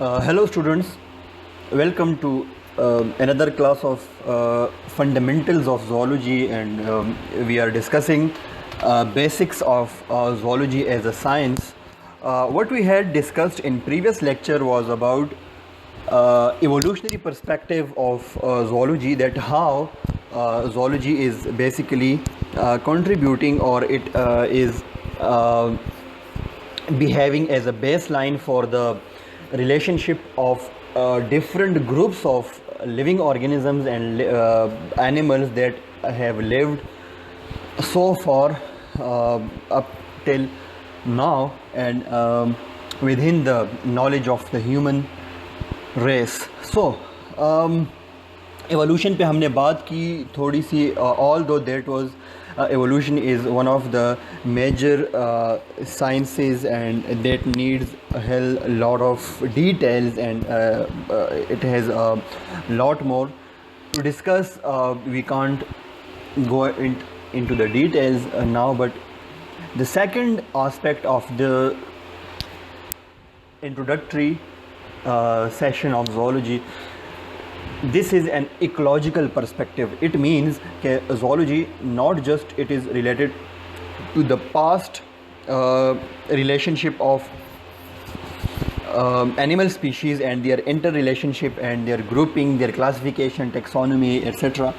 Hello students, welcome to another class of fundamentals of zoology, and we are discussing basics of zoology as a science. What we had discussed in previous lecture was about evolutionary perspective of zoology, that how zoology is basically contributing, or it is behaving as a baseline for the relationship of different groups of living organisms and animals that have lived so far up till now, and within the knowledge of the human race. So evolution पे हमने बात की थोड़ी सी, although that was evolution is one of the major sciences, and that needs a hell lot of details, and it has a lot more to discuss. We can't go into the details now, but the second aspect of the introductory session of zoology, this is an ecological perspective. It means that zoology not just it is related to the past relationship of animal species and their interrelationship and their grouping, their classification, taxonomy, etc.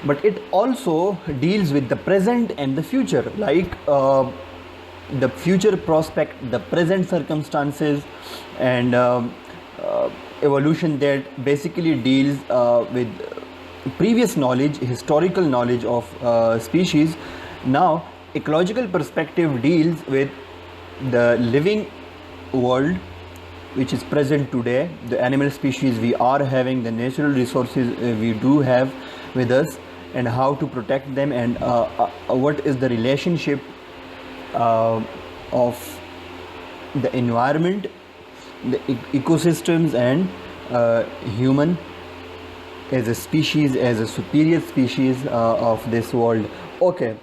But it also deals with the present and the future, like the future prospect, the present circumstances, and evolution that basically deals with previous knowledge, historical knowledge of species. Now ecological perspective deals with the living world which is present today, the animal species we are having, the natural resources we do have with us, and how to protect them, and what is the relationship of the environment, the ecosystems, and human as a species, as a superior species of this world. Okay,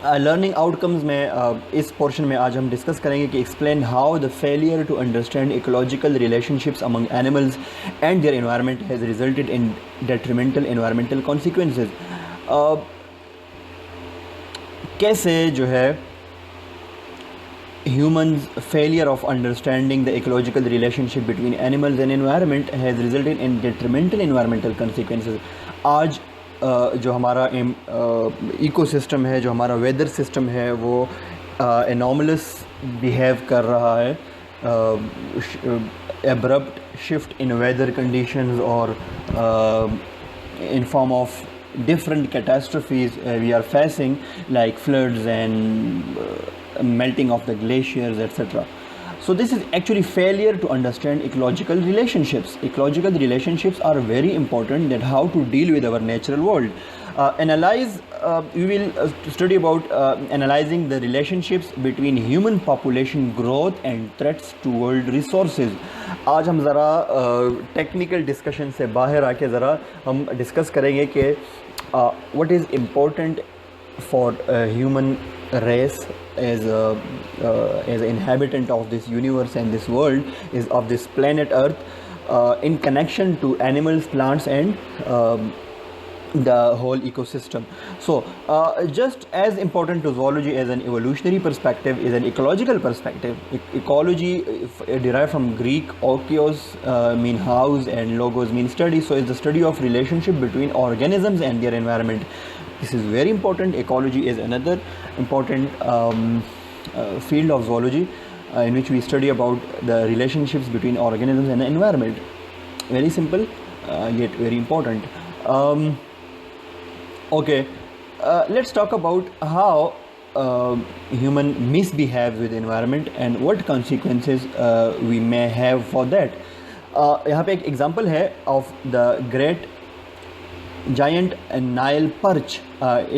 learning outcomes में इस portion में आज हम discuss करेंगे कि explain how the failure to understand ecological relationships among animals and their environment has resulted in detrimental environmental consequences. कैसे जो है humans failure of understanding the ecological relationship between animals and environment has resulted in detrimental environmental consequences. आज जो हमारा ecosystem है, जो हमारा weather system है, वो एनॉमलस बिहेव कर रहा है, abrupt shift in weather conditions और in form of different catastrophes we are facing, like floods and melting of the glaciers, etc. So this is actually failure to understand ecological relationships. Ecological relationships are very important, that how to deal with our natural world. We will study about analyzing the relationships between human population growth and threats to world resources. आज हम ज़रा technical discussion से बाहर आके ज़रा हम discuss करेंगे कि what is important for human race as an inhabitant of this universe and this world, is of this planet Earth, in connection to animals, plants, and the whole ecosystem. So just as important to zoology as an evolutionary perspective is an ecological perspective. Ecology derived from Greek oikos, mean house, and logos mean study. So it's the study of relationship between organisms and their environment. This is very important. Ecology is another important field of zoology in which we study about the relationships between organisms and the environment. Very simple, yet very important. Okay, let's talk about how human misbehaves with environment and what consequences we may have for that. यहाँ पे एक example है of the great giant Nile perch.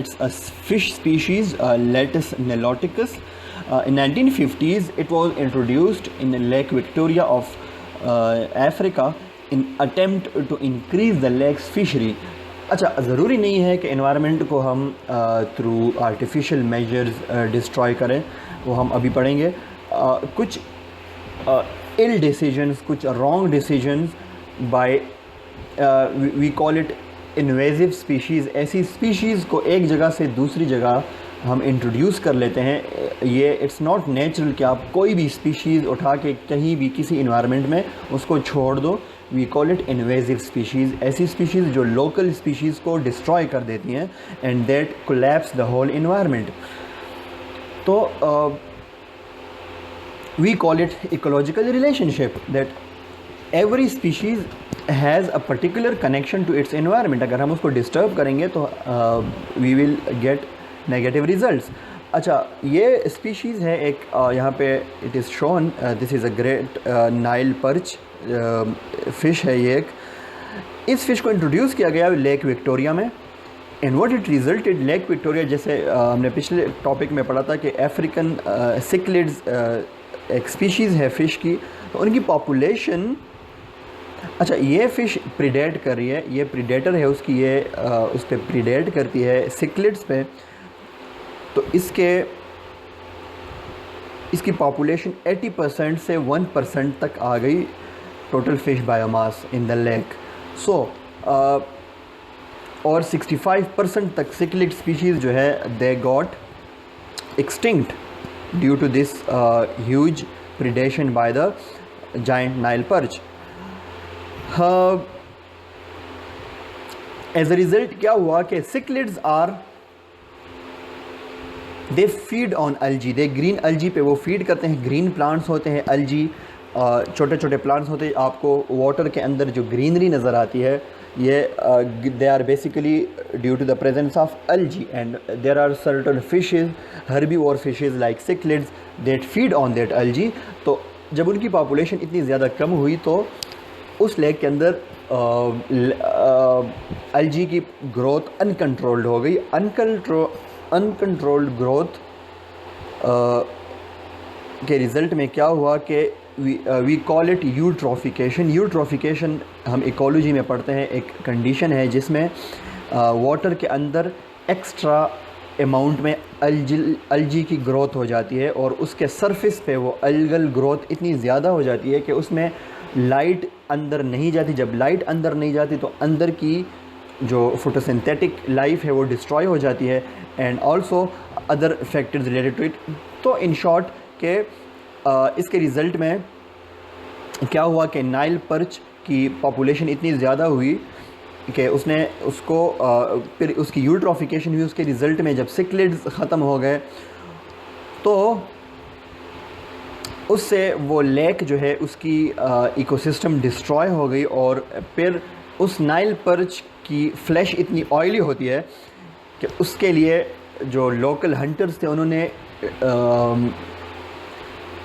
It's a fish species, Latus niloticus. In 1950s, it was introduced in Lake Victoria of Africa in attempt to increase the lake's fishery. अच्छा, ज़रूरी नहीं है कि environment को हम through artificial measures destroy करें, वो हम अभी पढ़ेंगे. कुछ ill decisions, कुछ wrong decisions by we call it invasive species। ऐसी species को एक जगह से दूसरी जगह हम इंट्रोड्यूस कर लेते हैं। ये इट्स नॉट नेचुरल कि आप कोई भी स्पीशीज़ उठा के कहीं भी किसी इन्वायरमेंट में उसको छोड़ दो। We call it invasive species. ऐसी स्पीशीज़ जो लोकल स्पीशीज़ को डिस्ट्रॉय कर देती हैं and that collapse the whole environment. तो we call it ecological relationship, that every species has a particular connection to its environment. अगर हम उसको डिस्टर्ब करेंगे तो we will get negative results. अच्छा, ये स्पीशीज़ है एक यहाँ पे it is shown, this is a great Nile perch fish है ये एक। इस फ़िश को इंट्रोड्यूस किया गया लेक विक्टोरिया में and what it resulted, lake Victoria जैसे हमने पिछले टॉपिक में पढ़ा था कि अफ्रीकन सिक्लिड्स एक स्पीशीज़ है फ़िश की, तो उनकी पॉपुलेशन, अच्छा ये फ़िश प्रीडेट कर रही है, ये प्रीडेटर है उसकी, ये उस पर प्रीडेट करती है सिक्लिड्स पे, तो इसकी पॉपुलेशन 80% से 1% तक आ गई total fish biomass in the lake. So और 65% तक सिक्लिड स्पीशीज़ जो है they got extinct due to this huge predation by the giant Nile perch. As a result क्या हुआ कि cichlids are they feed on algae, they green algae पे वो feed करते हैं। ग्रीन प्लांट्स होते हैं अलजी, छोटे छोटे प्लांट्स होते हैं, आपको वाटर के अंदर जो ग्रीनरी नज़र आती है ये they are basically due to the presence of algae and there are certain fishes, herbivore fishes like cichlids that feed on that algae. तो जब उनकी पॉपुलेशन इतनी ज़्यादा कम हुई तो उस लेक के अंदर अलजी की ग्रोथ अनकंट्रोल्ड हो गई। अनकंट्रोल्ड ग्रोथ के रिज़ल्ट में क्या हुआ कि we call it eutrophication. Eutrophication हम इकोलॉजी में पढ़ते हैं, एक कंडीशन है जिसमें वाटर के अंदर एक्स्ट्रा अमाउंट में अलजी की ग्रोथ हो जाती है और उसके सरफेस पे वो अलगल ग्रोथ इतनी ज़्यादा हो जाती है कि उसमें लाइट अंदर नहीं जाती। जब लाइट अंदर नहीं जाती तो अंदर की जो फोटोसिंथेटिक लाइफ है वो डिस्ट्रॉय हो जाती है and also other factors related to it. तो इन शॉर्ट के इसके रिज़ल्ट में क्या हुआ कि नाइल पर्च की पॉपुलेशन इतनी ज़्यादा हुई कि उसने उसको फिर उसकी यूट्रोफिकेशन हुई। उसके रिज़ल्ट में जब सिक्लिड्स ख़त्म हो गए तो उससे वो लेक जो है उसकी इकोसिस्टम डिस्ट्रॉय हो गई और फिर उस नाइल पर्च की फ़्लैश इतनी ऑयली होती है कि उसके लिए जो लोकल हंटर्स थे उन्होंने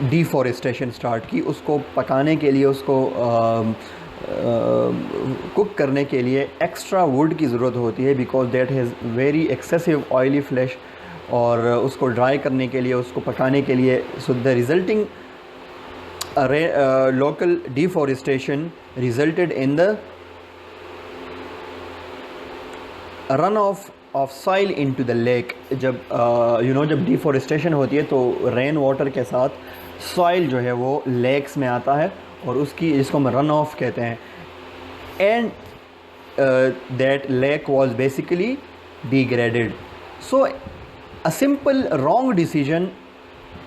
डिफॉरेस्टेशन स्टार्ट की। उसको पकाने के लिए, उसको कुक करने के लिए एक्स्ट्रा वुड की ज़रूरत होती है because that has very excessive oily flash, और उसको ड्राई करने के लिए, उसको पकाने के लिए। So the resulting local deforestation resulted in the runoff of soil into the lake। जब जब डिफॉरेस्टेशन होती है तो रेन वाटर के साथ सॉइल जो है वो लेक्स में आता है और उसकी, जिसको हम रन ऑफ कहते हैं, and that lake was basically degraded. So a simple wrong decision,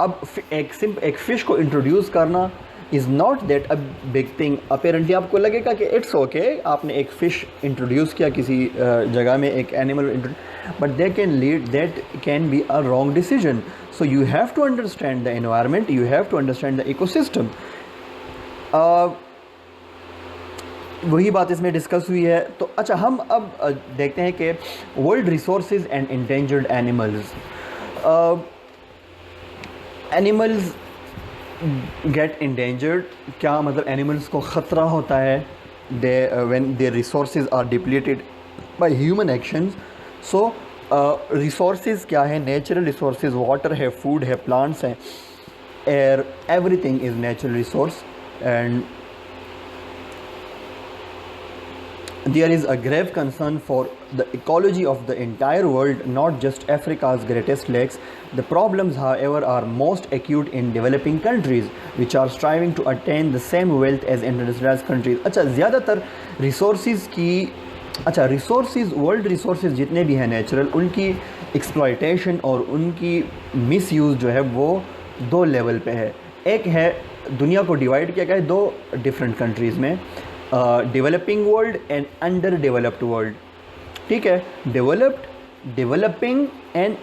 अब एक फ़िश को इंट्रोड्यूस करना is not that a big thing. Apparently आपको लगेगा कि इट्स ओके, आपने एक फ़िश इंट्रोड्यूस किया किसी जगह में, एक animal, but that can be a wrong decision. So you have to understand the environment, you have to understand the ecosystem. वही बात इसमें डिस्कस हुई है। तो अच्छा, हम अब देखते हैं कि world resources and endangered animals. Animals get endangered, क्या मतलब एनिमल्स को ख़तरा होता है when their resources are depleted by human actions. So resources क्या है? नेचुरल रिसोर्सेज, वाटर है, फूड है, प्लांट्स हैं, air, everything is natural resource. And there is a grave concern for the ecology of the entire world, not just Africa's greatest lakes. The problems, however, are most acute in developing countries, which are striving to attain the same wealth as industrialized countries. अच्छा, ज़्यादातर resources world resources जितने भी हैं natural, उनकी exploitation और उनकी misuse जो है वो दो लेवल पे है. एक है, दुनिया को डिवाइड किया गया है दो डिफरेंट कंट्रीज़ में, developing world and under developed world. ठीक है, डेवलप्ड, डेवलपिंग एंड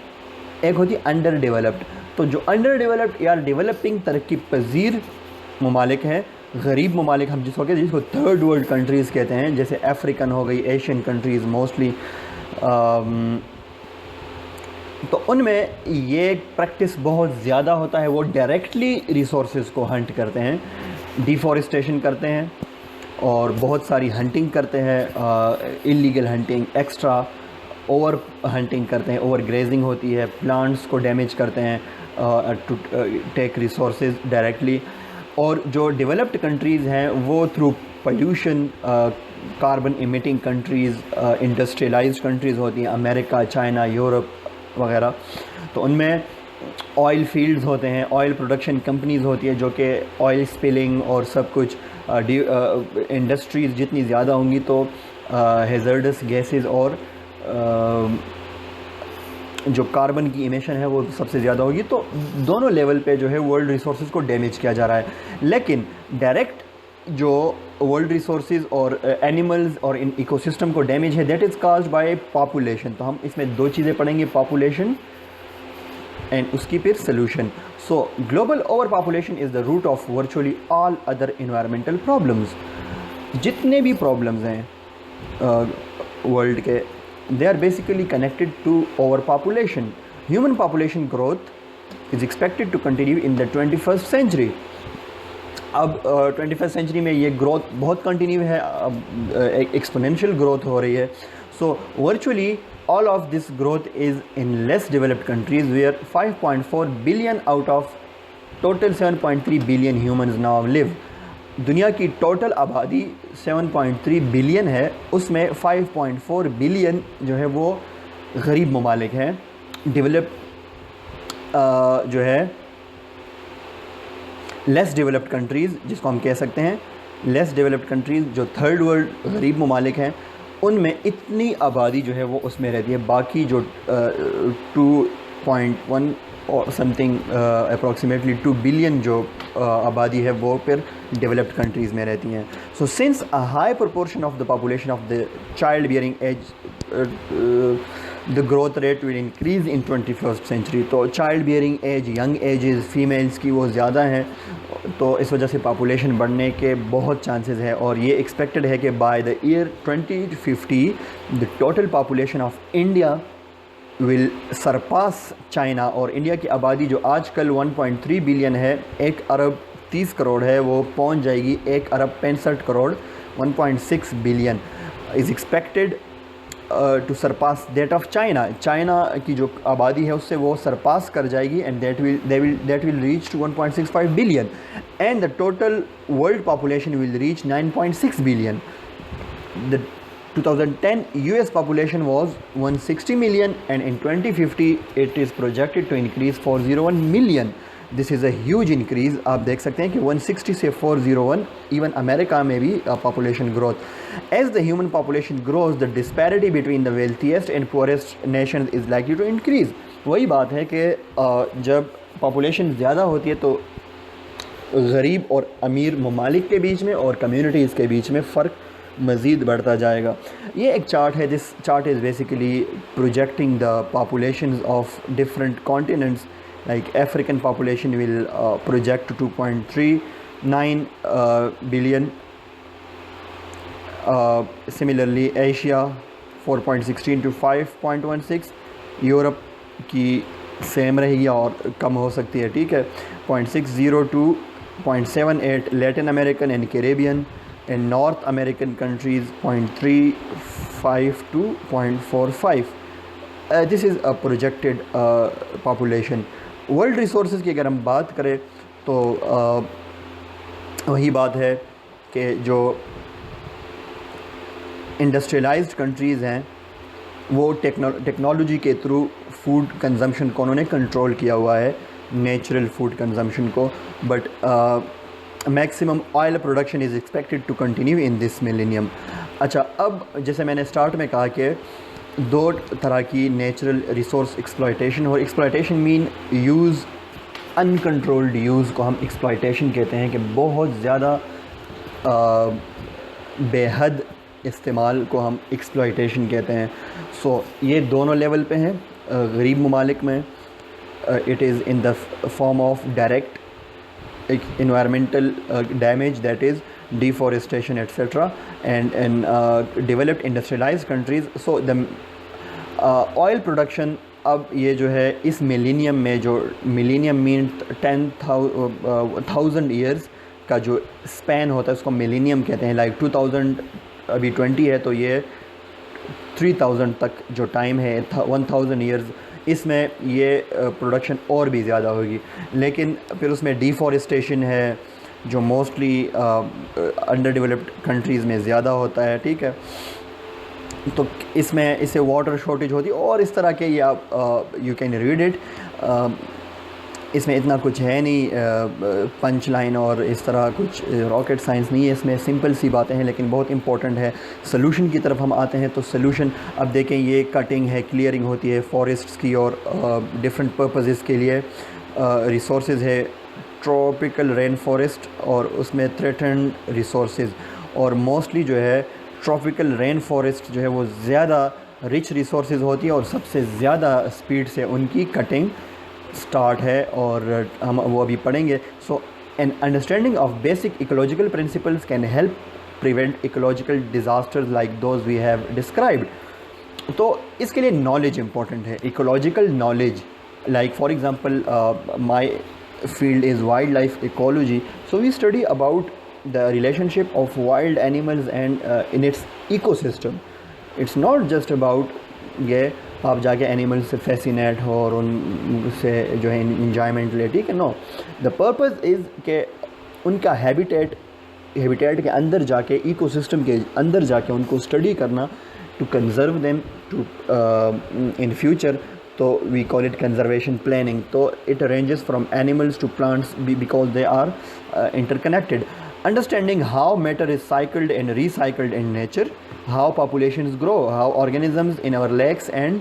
एक होती है अंडर डेवलप्ड. तो जो अंडर डेवलप्ड या डेवलपिंग तरक्की पजीर ममालिक हैं, गरीब ममालिक हम जिसको थर्ड वर्ल्ड कंट्रीज़ कहते हैं, जैसे अफ्रीकन हो गई, एशियन कंट्रीज़ मोस्टली, तो उनमें ये प्रैक्टिस बहुत ज़्यादा होता है. वो डायरेक्टली रिसोर्सेज को हंट करते हैं, डिफॉरेस्टेशन करते हैं और बहुत सारी हंटिंग करते हैं, illegal hunting, extra over hunting करते हैं, ओवर ग्रेजिंग होती है, प्लांट्स को डैमेज करते हैं टू टेक रिसोर्सेज डायरेक्टली. और जो डेवलप्ड कंट्रीज़ हैं वो through pollution, carbon emitting countries, industrialised countries होती हैं, अमेरिका, चाइना, यूरोप वगैरह. तो उनमें ऑयल फील्ड्स होते हैं, ऑयल प्रोडक्शन कंपनीज़ होती है जो कि ऑयल स्पिलिंग और सब कुछ, इंडस्ट्रीज़ जितनी ज़्यादा होंगी तो हैज़र्डस गैसेस और जो कार्बन की इमिशन है वो सबसे ज़्यादा होगी. तो दोनों लेवल पे जो है वर्ल्ड रिसोर्सेज को डैमेज किया जा रहा है. लेकिन डायरेक्ट जो वर्ल्ड रिसोर्सेज और एनिमल्स और इन इकोसिस्टम को डैमेज है, that is caused by population. तो हम इसमें दो चीज़ें पढ़ेंगे, पॉपुलेशन एंड उसकी फिर solution. So global over population is the root of virtually all other environmental problems. जितने भी प्रॉब्लम्स हैं वर्ल्ड के, they are basically connected to overpopulation. Human population growth is expected to continue in the 21st century. अब 21st century में ये growth बहुत continue है, अब एक्सपोनेंशियल ग्रोथ हो रही है. सो virtually all of this growth is in less developed countries where 5.4 billion out of total 7.3 billion humans now live. दुनिया की टोटल आबादी 7.3 बिलियन है, उसमें 5.4 बिलियन जो है वो गरीब ममालिक हैं. डेवलप जो है लेस डेवलप्ड कंट्रीज़ जिसको हम कह सकते हैं, लेस डेवलप्ड कंट्रीज़ जो थर्ड वर्ल्ड गरीब ममालिक हैं, उनमें इतनी आबादी जो है वो उसमें रहती है. बाकी जो 2.1 और समथिंग अप्रॉक्सीमेटली 2 बिलियन जो आबादी है वो फिर डेवलप्ड कंट्रीज़ में रहती हैं. So since a high proportion of the population of the child bearing age, the growth rate will increase in 21st century. तो child bearing age, young ages females की वो ज़्यादा हैं, तो इस वजह से पॉपुलेशन बढ़ने के बहुत चांसेस है. और ये एक्सपेक्टेड है कि by the year 2050 the total population of India will Sarpass China. और इंडिया की आबादी जो आजकल 1.3 बिलियन है, 1 अरब 30 करोड़ है, वो पहुंच जाएगी 1 अरब 65 crore, 1.6 billion is expected to surpass that of China. China की जो आबादी है उससे वो सरपास कर जाएगी and that will reach to 1.65 billion and the total world population will reach 9.6 billion. The 2010 US population was 160 million and in 2050 it is projected to increase 401 million. This is a huge increase. आप देख सकते हैं कि 160 से 401, even America में भी population growth. As the human population grows, the disparity between the wealthiest and poorest nations is likely to increase. वही बात है कि जब population ज़्यादा होती है तो गरीब और अमीर ममालिक के बीच में और कम्युनिटीज़ के बीच में फ़र्क मज़ीद बढ़ता जाएगा. ये एक चार्ट है, this chart is basically projecting the populations of different continents. Like African population will project 2.39 billion. Similarly Asia 4.16 to 5.16. Europe की सेम रहेगी और कम हो सकती है, ठीक है, 0.60 to 0.78. Latin American and Caribbean and North American countries 0.35 to 0.45. This is a projected population. World resources की अगर हम बात करें तो वही बात है कि जो इंडस्ट्रियलाइज्ड कंट्रीज़ हैं वो टेक्नोलॉजी के थ्रू फूड कंजम्पशन को उन्होंने कंट्रोल किया हुआ है, नेचुरल फूड कंजम्पशन को, but maximum oil production is expected to continue in this millennium. अच्छा, अब जैसे मैंने स्टार्ट में कहा कि दो तरह की नेचुरल रिसोर्स एक्सप्लॉयटेशन, और exploitation mean use, uncontrolled use को हम एक्सप्लॉयटेशन कहते हैं, कि बहुत ज़्यादा बेहद इस्तेमाल को हम एक्सप्लॉयटेशन कहते हैं। सो ये दोनों लेवल पे हैं। गरीब ममालिक में it is in the form of direct environmental damage, that is deforestation etc, and in developed industrialized countries, so the oil production अब ये जो है इस मिलेनियम में, जो मिलेनियम मीन 10,000 ईयर्स का जो स्पैन होता है उसको मिलेनियम कहते हैं। लाइक 2000 अभी 20 है तो ये 3000 तक जो टाइम है 1000 ईयर्स, इसमें ये प्रोडक्शन और भी ज़्यादा होगी। लेकिन फिर उसमें डिफॉरेस्टेशन है जो मोस्टली अंडर डेवलप्ड कंट्रीज़ में ज़्यादा होता है, ठीक है। तो इसमें इससे वाटर शॉर्टेज होती है और इस तरह के, ये आप यू कैन रीड इट, इसमें इतना कुछ है नहीं पंच लाइन और इस तरह कुछ रॉकेट साइंस नहीं है इसमें, सिंपल सी बातें हैं लेकिन बहुत इंपॉर्टेंट है। सोल्यूशन की तरफ हम आते हैं तो सोल्यूशन, अब देखें ये कटिंग है, क्लियरिंग होती है फॉरेस्ट्स की और डिफरेंट पर्पसेस के लिए। रिसोर्सेज है ट्रॉपिकल रेन फॉरेस्ट और उसमें थ्रेटन्ड रिसोर्सेज, और मोस्टली जो है ट्रॉपिकल रेन फॉरेस्ट जो है वो ज़्यादा रिच रिसोर्सेज होती है और सबसे ज़्यादा स्पीड से उनकी कटिंग स्टार्ट है और हम वो अभी पढ़ेंगे। So an understanding of basic ecological principles can help prevent ecological disasters like those we have described. तो इसके लिए नॉलेज इंपॉर्टेंट है, ecological knowledge. Like for example my field is wildlife ecology, so we study about the relationship of wild animals and in its ecosystem. It's not just about ये आप जाके animal से fascinate हो और उनसे जो है इंजॉयमेंट ले, ठीक है। नो, द पर्पस इज़ के उनका हैबिटेट के अंदर जाके, इकोसिस्टम के अंदर जाके उनको स्टडी करना, to conserve them to in future. तो we call it conservation planning. तो it ranges from animals to plants because they are interconnected. Understanding how matter is cycled and recycled in nature, how populations grow, how organisms in our lakes and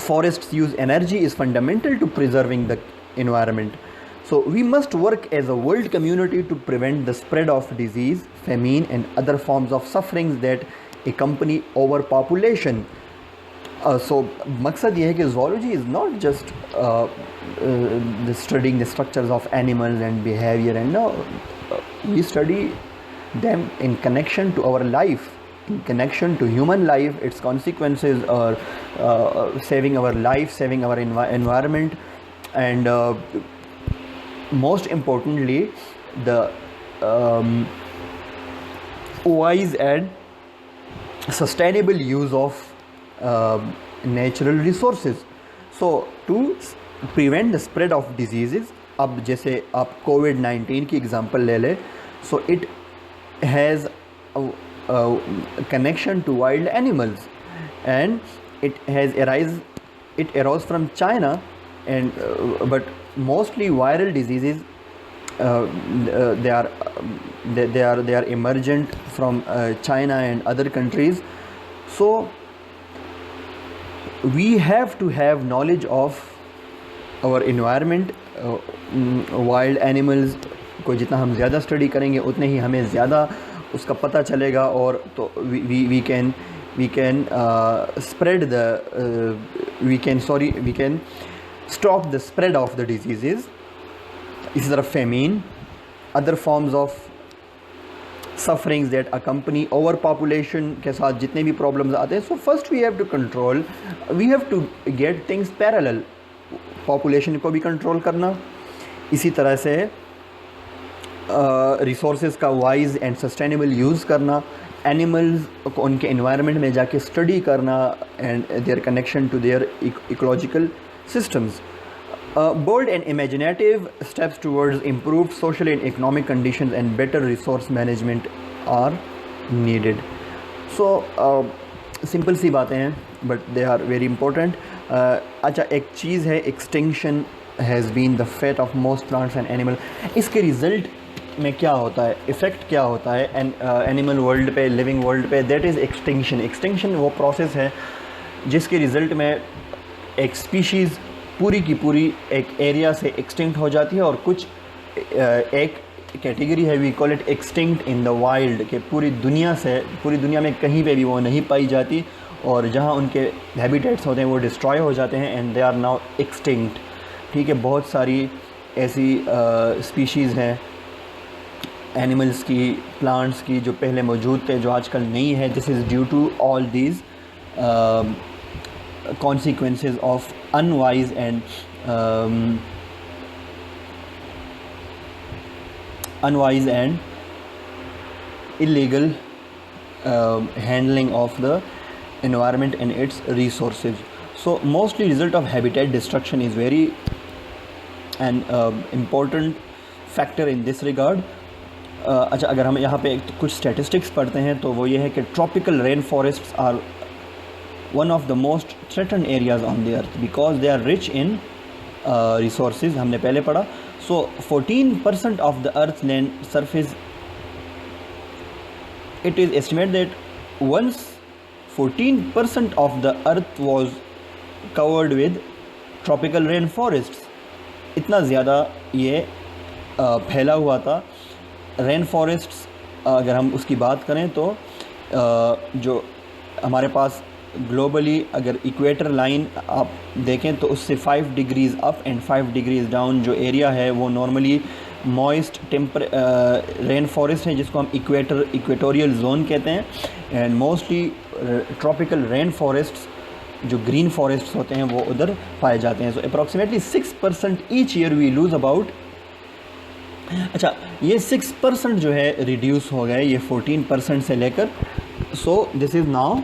forests use energy is fundamental to preserving the environment. So we must work as a world community to prevent the spread of disease, famine and other forms of sufferings that accompany overpopulation. So मकसद ये है कि zoology is not just studying the structures of animals and behavior, and no, we study them in connection to our life, in connection to human life, its consequences, or saving our life, saving our environment, and most importantly the wise and sustainable use of natural resources. So to prevent the spread of diseases, अब जैसे आप COVID-19 की example ले ले, so it has a connection to wild animals and it arose from China, and but mostly viral diseases they are emergent from China and other countries. So we have to have knowledge of our environment. Wild animals को जितना हम ज़्यादा study करेंगे उतने ही हमें ज़्यादा उसका पता चलेगा, और तो we can spread the we can stop the spread of the disease. इसी तरह famine, other forms of sufferings that accompany over population के साथ जितने भी प्रॉब्लम्स आते हैं। So first we have to control, we have to get things parallel, population को भी कंट्रोल करना, इसी तरह से रिसोर्सेज का वाइज एंड सस्टेनेबल यूज़ करना, एनिमल्स को उनके एनवायरनमेंट में जाके स्टडी करना and there connection to their ecological systems. Bold and imaginative steps towards improved social and economic conditions and better resource management are needed. So simple सी बातें हैं but they are very important. अच्छा, एक चीज़ है, extinction has been the fate of most plants and animal. इसके result में क्या होता है, इफ़ेक्ट क्या होता है एनिमल वर्ल्ड पे, लिविंग वर्ल्ड पे, दैट इज़ एक्सटिंक्शन. एक्सटिंक्शन वो प्रोसेस है जिसके रिज़ल्ट में एक स्पीशीज़ पूरी की पूरी एक एरिया से एक्सटिंक्ट हो जाती है, और कुछ एक कैटेगरी है, we call it extinct in the wild, कि पूरी दुनिया में कहीं पे भी वो नहीं पाई जाती, और जहाँ उनके हैबिटेट्स होते हैं वो डिस्ट्रॉय हो जाते हैं and they are now extinct. ठीक है, बहुत सारी ऐसी स्पीशीज़ हैं एनिमल्स की, प्लांट्स की, जो पहले मौजूद थे जो आजकल नहीं है. This is due to all these consequences of unwise and illegal handling of the environment and its resources. So mostly result of habitat destruction is very an important factor in this regard. अच्छा, अगर हम यहाँ पे कुछ statistics पढ़ते हैं तो वो ये है कि tropical rain forests are one of the most threatened areas on the earth because they are rich in resources. हमने पहले पढ़ा. So 14% of the earth's land surface, it is estimated that once 14% of the earth was covered with tropical rain forests. इतना ज़्यादा ये फैला हुआ था. Rain forests अगर हम उसकी बात करें तो जो हमारे पास ग्लोबली अगर इक्वेटर लाइन आप देखें तो उससे 5 degrees up and 5 degrees down जो एरिया है वो नॉर्मली मॉइस्ट रेन फॉरेस्ट है, जिसको हम इक्वेटोरियल जोन कहते हैं. And mostly tropical rain forests जो ग्रीन फॉरेस्ट्स होते हैं वो उधर पाए जाते हैं. So approximately 6% each year we lose about. अच्छा, ये 6% जो है रिड्यूस हो गए ये 14% से लेकर. So this is now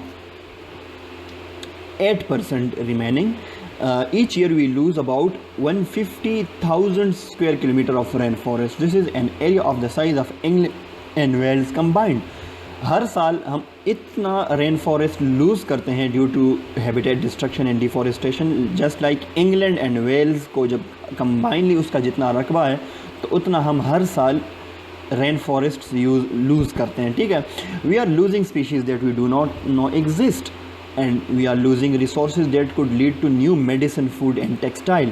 8% remaining. Each year we lose about 150,000 square kilometer of rainforest. This is an area of the size of England and Wales combined. हर साल हम इतना रेन फॉरेस्ट लूज़ करते हैं due to habitat destruction and deforestation. Just like England and Wales को जब combinedly उसका जितना रकबा है तो उतना हम हर साल रेन फॉरेस्ट लूज़ करते हैं. ठीक है, we are losing species that we do not know exist and we are losing resources that could lead to new medicine, food and textile.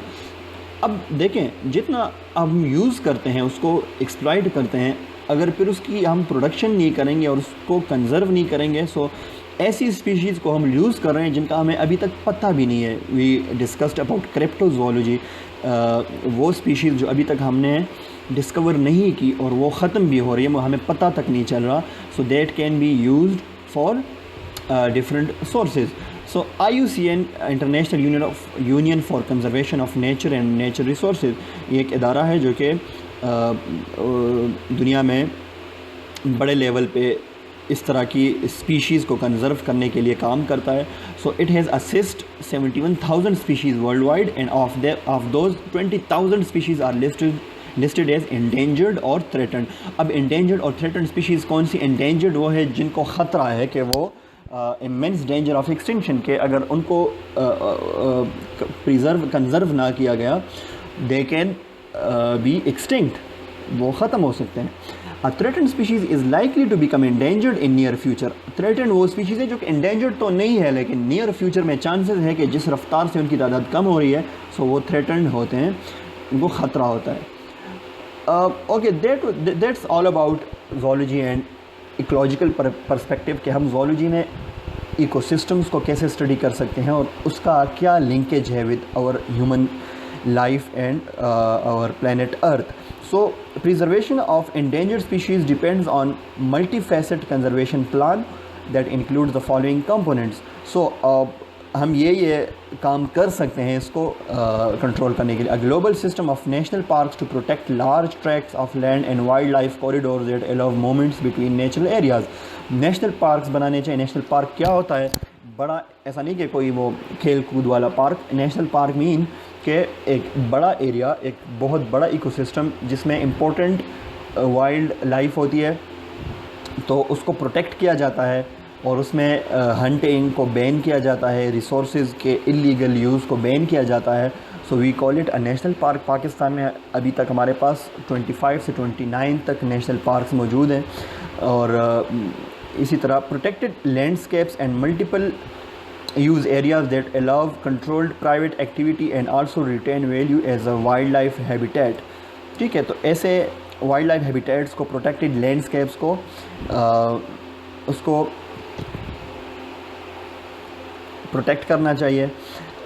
अब देखें, जितना हम यूज़ करते हैं उसको एक्सप्लॉइट करते हैं, अगर फिर उसकी हम प्रोडक्शन नहीं करेंगे और उसको कंजर्व नहीं करेंगे, सो ऐसी स्पीशीज़ को हम यूज़ कर रहे हैं जिनका हमें अभी तक पता भी नहीं है. वी डिस्कस्ड अबाउट क्रिप्टोजोलॉजी, वो स्पीशीज़ जो अभी तक हमने डिस्कवर नहीं की और वो ख़त्म भी हो रही है, वो हमें पता तक नहीं चल रहा. So that can be used for different sources. So IUCN, International Union for Conservation of Nature and Nature Resources, ये एक इदारा है जो कि दुनिया में बड़े लेवल पे इस तरह की स्पीशीज़ को कंजर्व करने के लिए काम करता है. So it has assist 71,000 species world wide and of those 20,000 species are listed as endangered और थ्रेटन्ड. अब इंडेंजर्ड और थ्रेटन्ड स्पीशीज़ कौन सी? इंडेंजर्ड वो है जिनको ख़तरा है कि वो इमेंस डेंजर ऑफ एक्सटिंक्शन के, अगर उनको कंजर्व ना किया गया, दे कैन बी एक्सटिंक्ट, वो ख़त्म हो सकते हैं. A threatened species is likely to become endangered in near future. Threatened वो स्पीशीज़ है जो कि एंडेंजर्ड तो नहीं है लेकिन नियर फ्यूचर में चांसेस है कि जिस रफ्तार से उनकी तादाद कम हो रही है, सो वो थ्रेटन्ड होते हैं, उनको ख़तरा होता है. Okay, that's all about zoology and ecological perspective, कि हम ज़ूलॉजी में इकोसिस्टम्स को कैसे स्टडी कर सकते हैं और उसका क्या लिंकेज है with our human life and our planet earth. So preservation of endangered species depends on multifaceted conservation plan that includes the following components. So हम ये काम कर सकते हैं इसको कंट्रोल करने के लिए. A global system of national parks to protect large tracts of land and wildlife corridors that allow movements between natural areas. National parks बनाने चाहिए. नेशनल पार्क क्या होता है? बड़ा ऐसा नहीं कि कोई वो खेल कूद वाला पार्क. नेशनल पार्क मीन कि एक बड़ा एरिया, एक बहुत बड़ा इकोसिस्टम जिसमें इम्पोर्टेंट वाइल्ड लाइफ होती है, तो उसको प्रोटेक्ट किया जाता है और उसमें हंटिंग को बैन किया जाता है, रिसोर्सेज के इलीगल यूज़ को बैन किया जाता है। So we call it a national park. Pakistan में अभी तक हमारे पास 25 से 29 तक नेशनल पार्क्स मौजूद हैं। और इसी तरह protected landscapes and multiple use areas that allow controlled private activity and also retain value as a wildlife habitat। ठीक है, तो ऐसे वाइल्ड लाइफ हैबिटेट्स को, प्रोटेक्टेड लैंडस्केप्स को उसको प्रोटेक्ट करना चाहिए।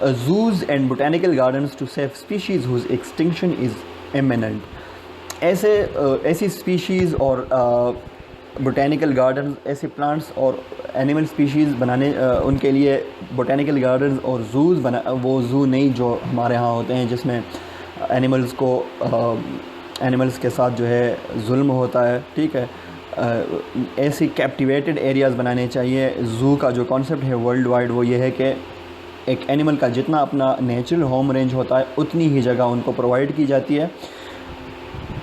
Zoos and botanical gardens to save species whose extinction is imminent. ऐसी स्पीशीज़ और बोटेनिकल गार्डन, ऐसे प्लांट्स और एनिमल स्पीशीज़ बनाने, उनके लिए बोटेनिकल गार्डन्स और जूज़ बना, वो जू नहीं जो हमारे यहाँ होते हैं जिसमें एनिमल्स को एनिमल्स के साथ जो है जुल्म होता है। ठीक है, ऐसी कैप्टिवेटेड एरियाज़ बनाने चाहिए। ज़ू का जो कॉन्सेप्ट है वर्ल्ड वाइड वो ये है कि एक एनिमल का जितना अपना नेचुरल होम रेंज होता है उतनी ही जगह उनको प्रोवाइड की जाती है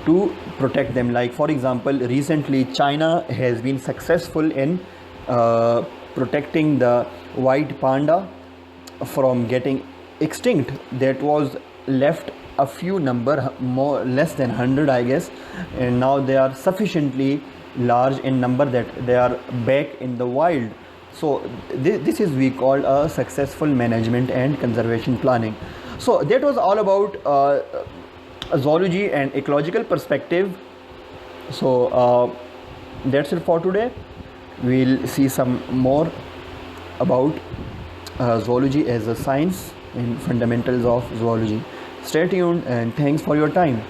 to protect them। Like for example, recently China has been successful in protecting the white panda from getting extinct. That was left a few number, more less than 100 I guess, and now they are sufficiently large in number that they are back in the wild. So this is we call a successful management and conservation planning. So that was all about zoology and ecological perspective. So that's it for today. We'll see some more about zoology as a science and fundamentals of zoology. Stay tuned and thanks for your time.